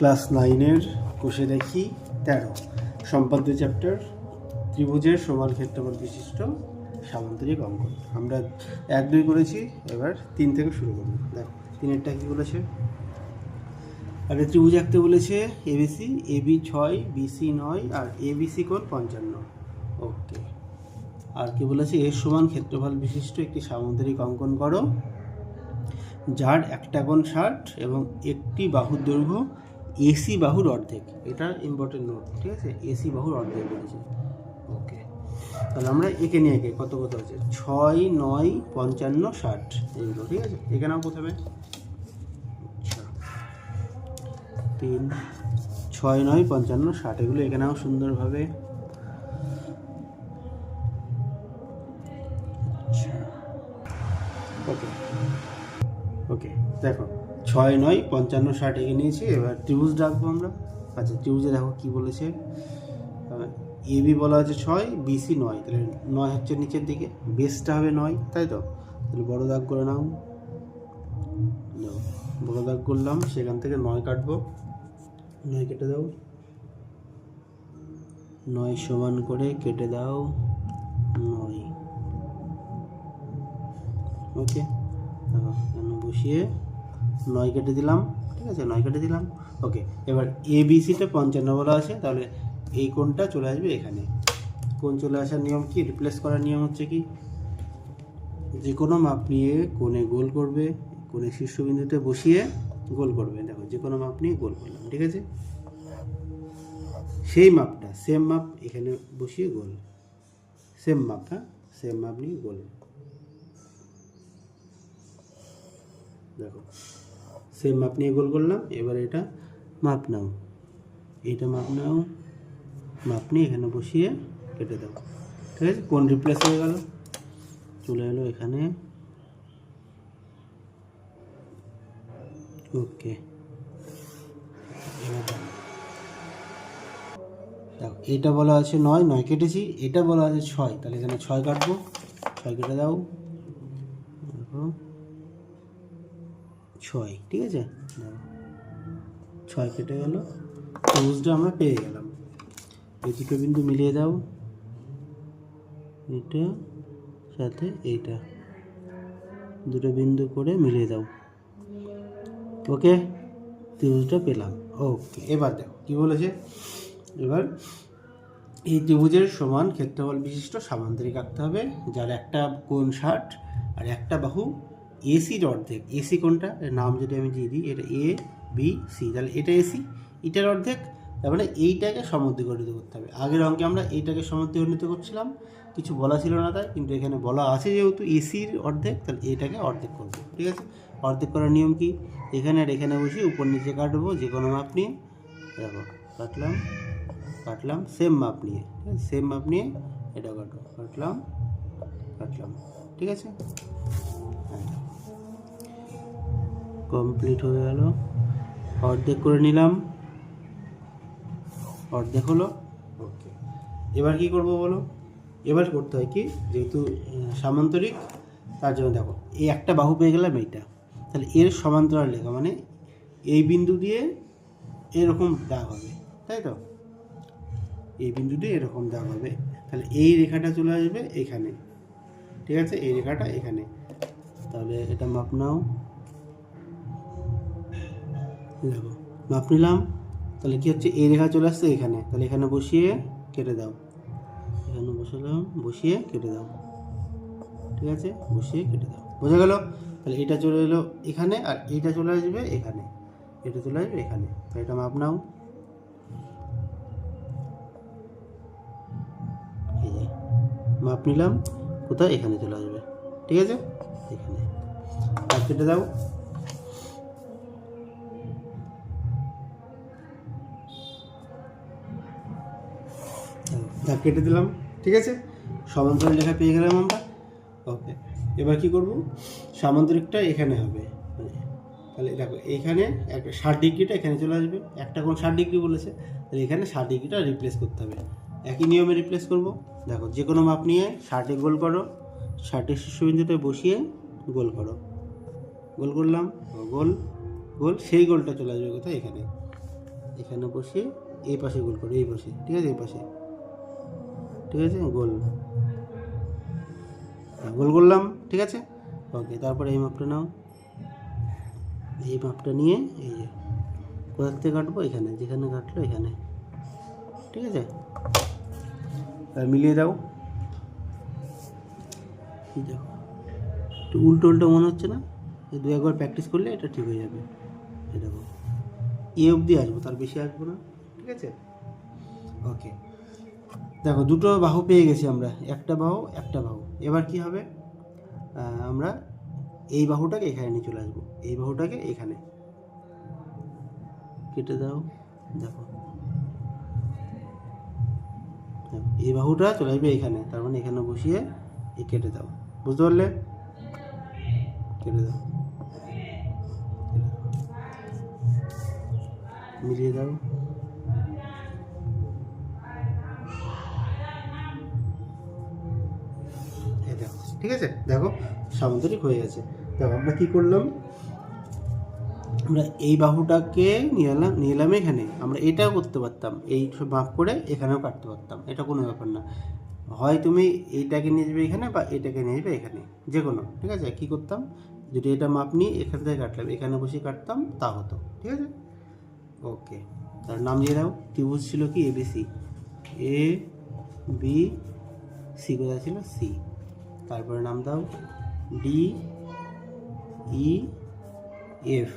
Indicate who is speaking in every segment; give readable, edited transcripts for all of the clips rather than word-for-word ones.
Speaker 1: Class 9-এর কোষে দেখি 13 সম্পাদ্য chapter ত্রিভুজের সমান ক্ষেত্রফল বিশিষ্ট সামান্তরিক অঙ্কন। আমরা 1-2 করেছি, এবার 3 থেকে শুরু করব। দেখো 3-এরটা কী বলেছে, একটা ত্রিভুজ আঁকতে বলেছে এবিসি, এবি 6, বিসি 9 আর এবিসি কোণ 55। ওকে, আর কি বলেছে, এর সমান ক্ষেত্রফল বিশিষ্ট একটি সামান্তরিক অঙ্কন করো যার একটা কোণ 60 এবং একটি বাহুর দৈর্ঘ্য এসি বাহুর অর্ধেক। এটা ইম্পর্টেন্ট নোট, ঠিক আছে, এসি বাহুর অর্ধেক বলেছে। ওকে, তাহলে আমরা একে নিয়ে একে কত কত আছে 6, 9, 55, 60 এইগুলো, ঠিক আছে। এখানেও প্রথমে 3, 6, 9, 55, 60 এগুলো এখানেও সুন্দরভাবে। ওকে ওকে, দেখো 6, 9, 55, 60 এগিয়ে নিয়েছি। এবার ত্রিভুজ ডাকবো আমরা। আচ্ছা, ত্রিভুজে দেখো কি বলেছে, এবি বলা আছে 6, বিসি 9, তাহলে 9 হচ্ছে নিচের দিকে, বেসটা হবে 9, তাই তো। তাহলে বড় দাগ করে নাও, বড় দাগ করলাম, সেখান থেকে 9 কাটবো, 9 কেটে দাও, 9 সমান করে কেটে দাও 9। ওকে, দেখো এখানে বসিয়ে 9 কেটে দিলাম, ঠিক আছে, 9 কেটে দিলাম। ওকে, এবার এবিসিটা 55 বলা আছে, তাহলে এই কোণটা চলে আসবে এখানে। কোণ চলে আসার নিয়ম কি, রিপ্লেস করার নিয়ম হচ্ছে কি, যে কোনো মাপ নিয়ে কোণে গোল করবে, কোণে শীর্ষবিন্দুতে বসিয়ে গোল করবে। দেখো যে কোনো মাপ নিয়ে গোল করলাম, ঠিক আছে, সেই মাপটা সেম মাপ এখানে বসিয়ে গোল, সেম মাপ, হ্যাঁ সেম মাপ নিয়ে গোল। দেখো সেম মাপ নিয়ে গোল করলাম। এবার এটা মাপ নাও, এইটা মাপ নাও, মাপ নিয়ে এখানে বসিয়ে কেটে দাও, ঠিক আছে। কোণ রিপ্লেস হয়ে গেল, চলে এলো এখানে। ওকে, এবার দেখো এইটা বলা আছে 9, 9 কেটেছি, এটা বলা আছে 6, তাহলে এখানে 6 কাটবো, 6 কেটে দাও, দেখো 6, ঠিক আছে, দেখো 6 কেটে গেল। ত্রিভুজটা আমরা পেয়ে গেলাম। এই দুটো বিন্দু মিলিয়ে দাও, এটা সাথে এইটা দুটো বিন্দু করে মিলিয়ে দাও। ওকে, ত্রিভুজটা পেলাম। ওকে, এবার দেখো কি বলেছে, এবার এই ত্রিভুজের সমান ক্ষেত্রফল বিশিষ্ট সামান্তরিক আঁকতে হবে যার একটা কোণ 60 আর একটা বাহু এসির অর্ধেক। এসি কোণটা নাম যদি আমি দিয়ে দিই, এটা এ বি সি, তাহলে এটা এসি, এটার অর্ধেক, তার মানে এইটাকে সমদ্বিখণ্ডিত করতে হবে। আগের অঙ্কে আমরা এইটাকে সমদ্বিখণ্ডিত করছিলাম, কিছু বলা ছিল না তাই, কিন্তু এখানে বলা আছে যেহেতু এসির অর্ধেক, তাহলে এইটাকে অর্ধেক করবো, ঠিক আছে। অর্ধেক করার নিয়ম কি, এখানে আর এখানে বসে উপর নিচে কাটবো যে কোনো মাপ নিয়ে। দেখো কাটলাম কাটলাম, সেম মাপ নিয়ে, সেম মাপ নিয়ে এটা কাটলাম কাটলাম, ঠিক আছে, কমপ্লিট হয়ে গেল। অর্ধেক করে নিলাম, অর্ধেক হলো। ওকে, এবার কি করব বলো, এবার করতে হয় কি, যেহেতু সামান্তরিক, তার জন্য দেখো এই একটা বাহু পেয়ে গেলাম এইটা, তাহলে এর সমান্তরাল রেখা, মানে এই বিন্দু দিয়ে এরকম দাগ হবে, তাই তো, এই বিন্দু দিয়ে এরকম দাগ হবে, তাহলে এই রেখাটা চলে আসবে এখানে, ঠিক আছে, এই রেখাটা এখানে। তাহলে এটা মাপ নাও, দেখো মাপ নিলাম, তাহলে কি হচ্ছে, এই রেখা চলে আসছে এখানে, তাহলে এখানে বসিয়ে কেটে দাও, এখানে বসালাম, বসিয়ে কেটে দাও, ঠিক আছে, বসিয়ে কেটে দাও, বোঝা গেল। তাহলে এটা চলে এলো এখানে, আর এইটা চলে আসবে এখানে, এটা চলে আসবে এখানে, তাহলে এটা মাপ নাও, এই যে মাপ নিলাম, কোথায়, এখানে চলে আসবে, ঠিক আছে, এখানে। আর কেটে দাও, দাগ কেটে দিলাম, ঠিক আছে, সমান্তরাল রেখা পেয়ে গেলাম আমরা। ওকে, এবার কি করব, সামান্তরিকটা এখানে হবে, তাহলে দেখো এইখানে একটা 60 ডিগ্রিটা এখানে চলে আসবে, একটা কোণ 60 ডিগ্রি বলেছে, তাহলে এখানে 60 ডিগ্রিটা রিপ্লেস করতে হবে। একই নিয়মে রিপ্লেস করব। দেখো যে কোনো মাপ নিয়ে 60-এ গোল করো, 60-এর শীর্ষবিন্দুতে বসিয়ে গোল করো, গোল করলাম, গোল গোল, সেই গোলটা চলে আসবে কোথায়, এখানে, এখানে বসিয়ে এই পাশে গোল করো, এই পাশে, ঠিক আছে, এই পাশে, ঠিক আছে, গোল গোল করলাম, ঠিক আছে। ওকে, তারপরে এই মাপটা নাও, এই মাপটা নিয়ে এই যে কোথা থেকে কাটবো, এখানে যেখানে কাটলো এখানে, ঠিক আছে। আর মিলিয়ে দাও, এই দেখো একটু উল্টো উল্টো মনে হচ্ছে না? এই দু একবার প্র্যাকটিস করলে এটা ঠিক হয়ে যাবে। এই দেখো এ অবধি আসবো, তার বেশি আসবো না, ঠিক আছে। ওকে, দেখো দুটো বাহু পেয়ে গেছি আমরা, একটা বাহু একটা বাহু। এবার কি হবে, আমরা এই বাহুটাকে এখানে নিয়ে চলে আসবো, এই বাহুটাকে এখানে কেটে দাও। দেখো এই বাহুটা চলে আসবে এখানে, তার মানে এখানে বসিয়ে এই কেটে দাও, বুঝতে পারলে? কেটে দাও, মিলিয়ে দাও। এই দেখো, ঠিক আছে, দেখো সামুদ্রিক হয়ে গেছে। দেখো আমরা কি করলাম, আমরা এই বাহুটাকে নিয়ে এলাম এখানে, আমরা এটাও করতে পারতাম, এই মাপ করে এখানেও কাটতে পারতাম, এটা কোনো ব্যাপার না। হয় তুমি এইটাকে নিয়ে যাবে এখানে বা এটাকে নিয়ে যাবে এখানে, যে কোনো, ঠিক আছে। কী করতাম, যদি এটা মাপ নিয়ে এখান থেকে কাটলাম, এখানে বসে কাটতাম, তা হতো, ঠিক আছে। ওকে, তার নাম দিয়ে দাও। ত্রিভুজ ছিল কি এবিসি, এ বি সি, কোথায় ছিল সি, তারপরে নাম দাও ডি ই এফ।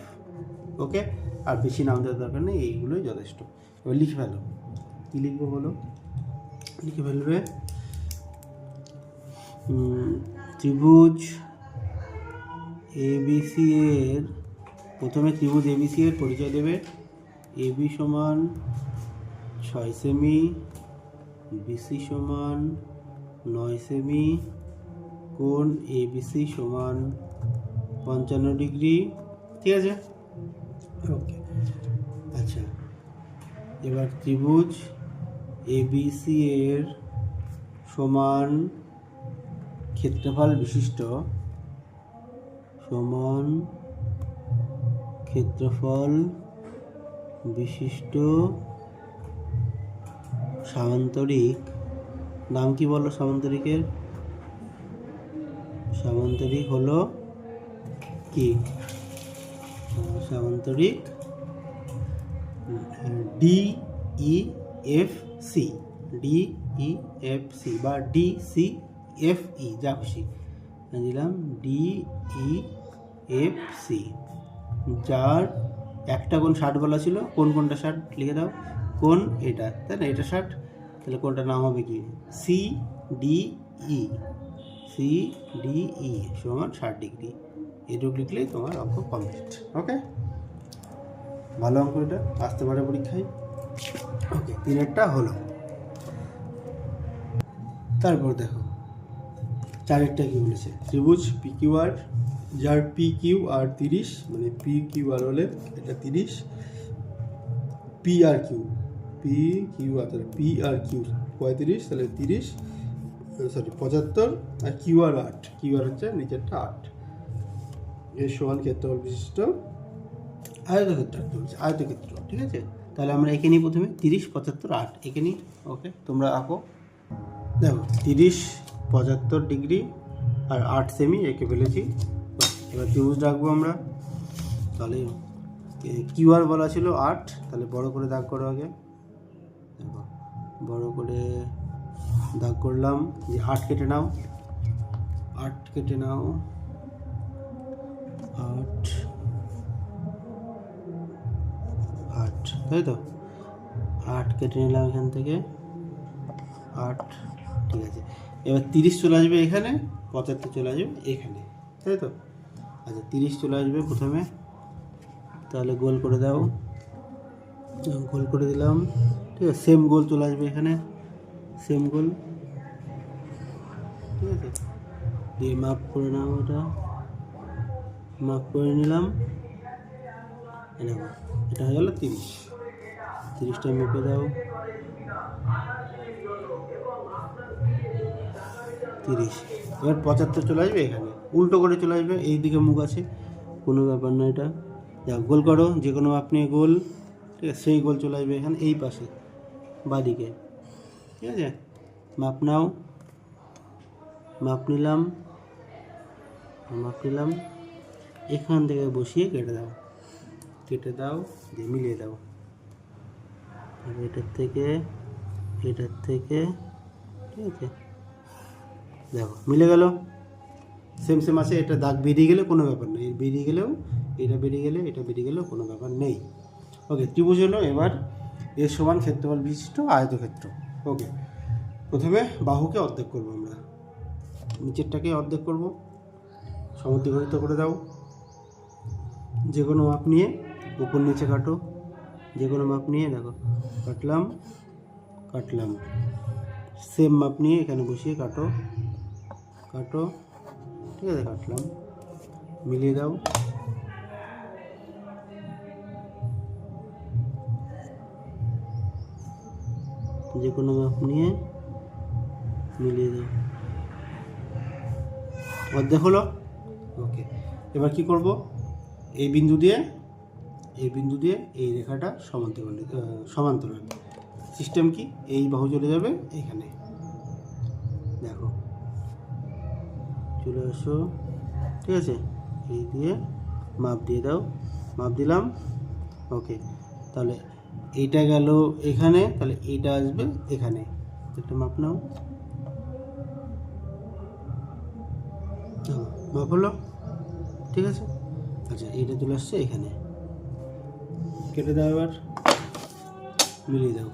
Speaker 1: ওকে, আর বেশি নাম দেওয়ার দরকার নেই, এইগুলোই যথেষ্ট। এবার লিখে ফেলো, কী লিখবো বলো, লিখে ফেলবে ত্রিভুজ এবিসি এর, প্রথমে ত্রিভুজ এবিসি এর পরিচয় দেবে। এবি সমান 6 সেমি, বিসি সমান 9 সেমি, কোণ এবিসি সমান 55 ডিগ্রি, ঠিক আছে। ওকে, আচ্ছা, এবার ত্রিভুজ এবিসি এর সমান ক্ষেত্রফল বিশিষ্ট, সমান ক্ষেত্রফল বিশিষ্ট সামান্তরিক, নাম কি বলো সামান্তরিকের? সামান্তরিক হলো কি, সামান্তরিক DEFC, DEFC বা DCFE, যা খুশি দিলাম, DEFC, যার একটা কোণ 60 বলা ছিল। কোনটা 60 লিখে দাও, কোণ এটা, তাই না, এটা 60, তাহলে কোনটার নাম হবে কি CDE, CDE সমান 60 ডিগ্রি। এটুকু লিখলেই তোমার অঙ্ক কমপ্লিট। ওকে, ভালো অঙ্ক, এটা আসতে পারে পরীক্ষায়। ওকে, 3-এরটা হলো। তারপর দেখো 4-এরটা কি বলেছে, ত্রিভুজ PQR, যার PQR 30, মানে PQR হলে এটা 30, PRQ তাহলে PRQ 35, তাহলে 30, সরি 75, আর QR 8, QR হচ্ছে নিচেরটা 8, এর সমান ক্ষেত্রফল বিশিষ্ট আয়তক্ষেত্র, আয়তক্ষেত্র, ঠিক আছে। তাহলে আমরা এঁকে নিই প্রথমে 30, 75, 8 এঁকে নিই। ওকে, তোমরা আঁকো। দেখো 30, 75 ডিগ্রি আর 8 সেমি এঁকে ফেলেছি। এবার ত্রিভুজ রাখবো আমরা, তাহলে কিউআর বলা ছিল 8, তাহলে বড় করে দাগ করো আগে। দেখো বড় করে দাগ করলাম, যে 8 কেটে নাও, 8 কেটে নাও, 8, তাই তো 8 কেটে নিলাম এখান থেকে, 8, ঠিক আছে। এবার 30 চলে আসবে এখানে, 75 চলে আসবে এখানে, তাই তো। আচ্ছা 30 চলে আসবে প্রথমে, তাহলে গোল করে দাও, গোল করে দিলাম, ঠিক আছে। সেম গোল চলে আসবে এখানে, সেম গোল, ঠিক আছে। দিয়ে মাপ করে নাও, এটা মাপ করে নিলাম, এটা হয়ে গেল 30, 30টা মেপে দাও, 30। এবার 75 চলে আসবে এখানে, উল্টো করে চলে আসবে, এই দিকে মুখ আছে, কোনো ব্যাপার না। এটা গোল করো, যে কোনো আপনি গোল, ঠিক আছে, সেই গোল চলে আসবে এখানে এই পাশে বাঁদিকে। ঠিক আছে, মাপ নাও, মাপ নিলাম, এখান থেকে বসিয়ে কেটে দাও, দিয়ে মিলিয়ে দাও। এটার থেকে ঠিক আছে, দেখো মিলে গেল, সেম আছে। এটা দাগ বেরিয়ে গেলে কোনো ব্যাপার নেই, বেরিয়ে গেলেও এটা বেরিয়ে গেলেও কোনো ব্যাপার নেই। ওকে, ত্রিভুজ হলো এবার এর সমান ক্ষেত্রফল বিশিষ্ট আয়তক্ষেত্র। ওকে, প্রথমে বাহুকে অর্ধেক করবো আমরা, নিচেরটাকে অর্ধেক করব, সমদ্বিখণ্ডিত করে দাও। যে কোনো মাপ নিয়ে উপর নিচে কাটো, যে কোনো মাপ নিয়ে দেখো কাটলাম, সেম মাপ নিয়ে এখানে বসিয়ে কাটো, ঠিক আছে, কাটলাম, মিলিয়ে দাও। যে কোনো মাপ নিয়ে মিলিয়ে দাও, অর্ধেক হলো। ওকে, এবার কি করব, এই বিন্দু দিয়ে এই রেখাটা সমান্তরাল। সিস্টেম কি, এই বাহু চলে যাবে এখানে, দেখো চলে আসো, ঠিক আছে, এই দিয়ে মাপ দিয়ে দাও, মাপ দিলাম। ওকে, তাহলে এইটা গেল এখানে, তাহলে এইটা আসবে এখানে, একটা মাপ নাও, মাপ হলো, ঠিক আছে। আচ্ছা, এইটা চলে আসছে এখানে, কেটে দাও, এবার মিলিয়ে দাও।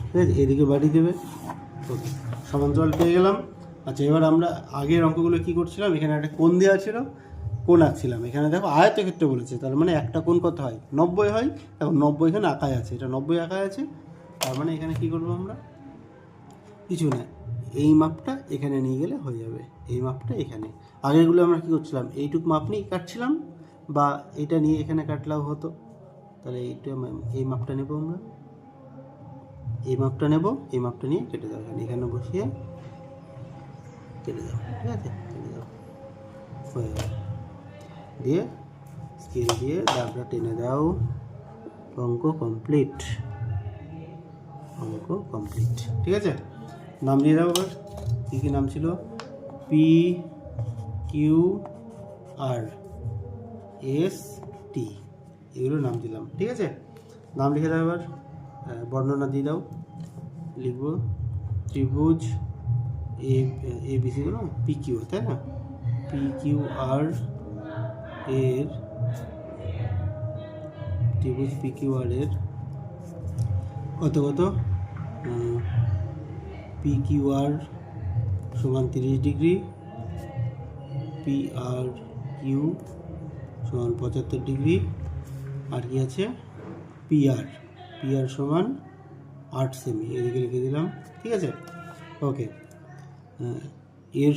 Speaker 1: ঠিক আছে, এদিকে বাড়ি দেবে। ওকে, সমান্তরাল পেয়ে গেলাম। আচ্ছা, এবার আমরা আগের অঙ্কগুলো কী করছিলাম, এখানে একটা কোণ দেওয়া ছিল, কোণ আঁকছিলাম। এখানে দেখো আয়তক্ষেত্র বলেছে, তার মানে একটা কোণ কত হয়, 90 হয়। এখন 90 এখানে আঁকায় আছে, এটা 90 আঁকায় আছে, তার মানে এখানে কী করবো আমরা, কিছু না, এই মাপটা এখানে নিয়ে গেলে হয়ে যাবে, এই মাপটা এখানে। আগেরগুলো আমরা কী করছিলাম, এইটুক মাপ নিয়ে কাটছিলাম, বা এটা নিয়ে এখানে কাটলেও হতো। তাহলে এই মাপটা নেব আমরা, এই মাপটা নিয়ে কেটে দাও, এখানে বসিয়ে কেটে দাও, ঠিক আছে, কেটে দাও, হয়ে গেল। দিয়ে স্কেল দিয়ে দাগটা টেনে দাও, অঙ্ক কমপ্লিট, ঠিক আছে। নাম দিয়ে দাও এবার, কী নাম ছিল, PQRST, এগুলো নাম দিলাম, ঠিক আছে। নাম লিখে দাও এবার, বর্ণনা দিয়ে দাও, লিখবো ত্রিভুজ ABCগুলো PQ, তাই না, PQR এর, ত্রিভুজ PQR এর কত PQR সমান 30 ডিগ্রি, PRQ সমান 75 ডিগ্রি, আর কি আছে, PR সমান 8 সেমি, এদিকে লিখে দিলাম, ঠিক আছে। ওকে, এর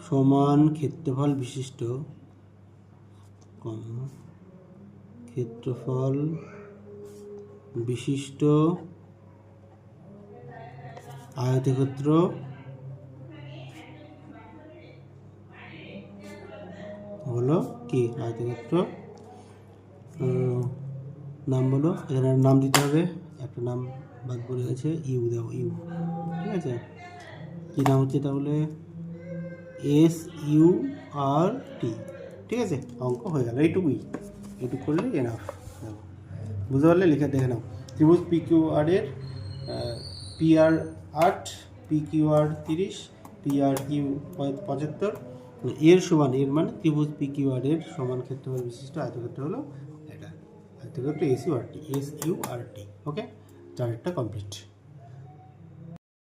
Speaker 1: সমান ক্ষেত্রফল বিশিষ্ট আয়তক্ষেত্র হলো কি, আয়তক্ষেত্র নাম বলো, এখানে নাম দিতে হবে, একটা নাম বাদ পড়ে গেছে, ইউ দাও, ইউ, ঠিক আছে। কী নাম হচ্ছে তাহলে, SURT, ঠিক আছে। অঙ্ক হয়ে গেল, এইটুকু করলে এনাফ। বুঝতে পারলে, লিখে দেখে নাও, ত্রিভুজ PQR এর PR 8, PQR 30, PRQ 75, এর সমান, এর মানে ত্রিভুজ PQR এর সমান ক্ষেত্রফল বিশিষ্ট আয়তক্ষেত্র হলো এটা, আয়তক্ষেত্র SURT। ওকে, চারটা কমপ্লিট।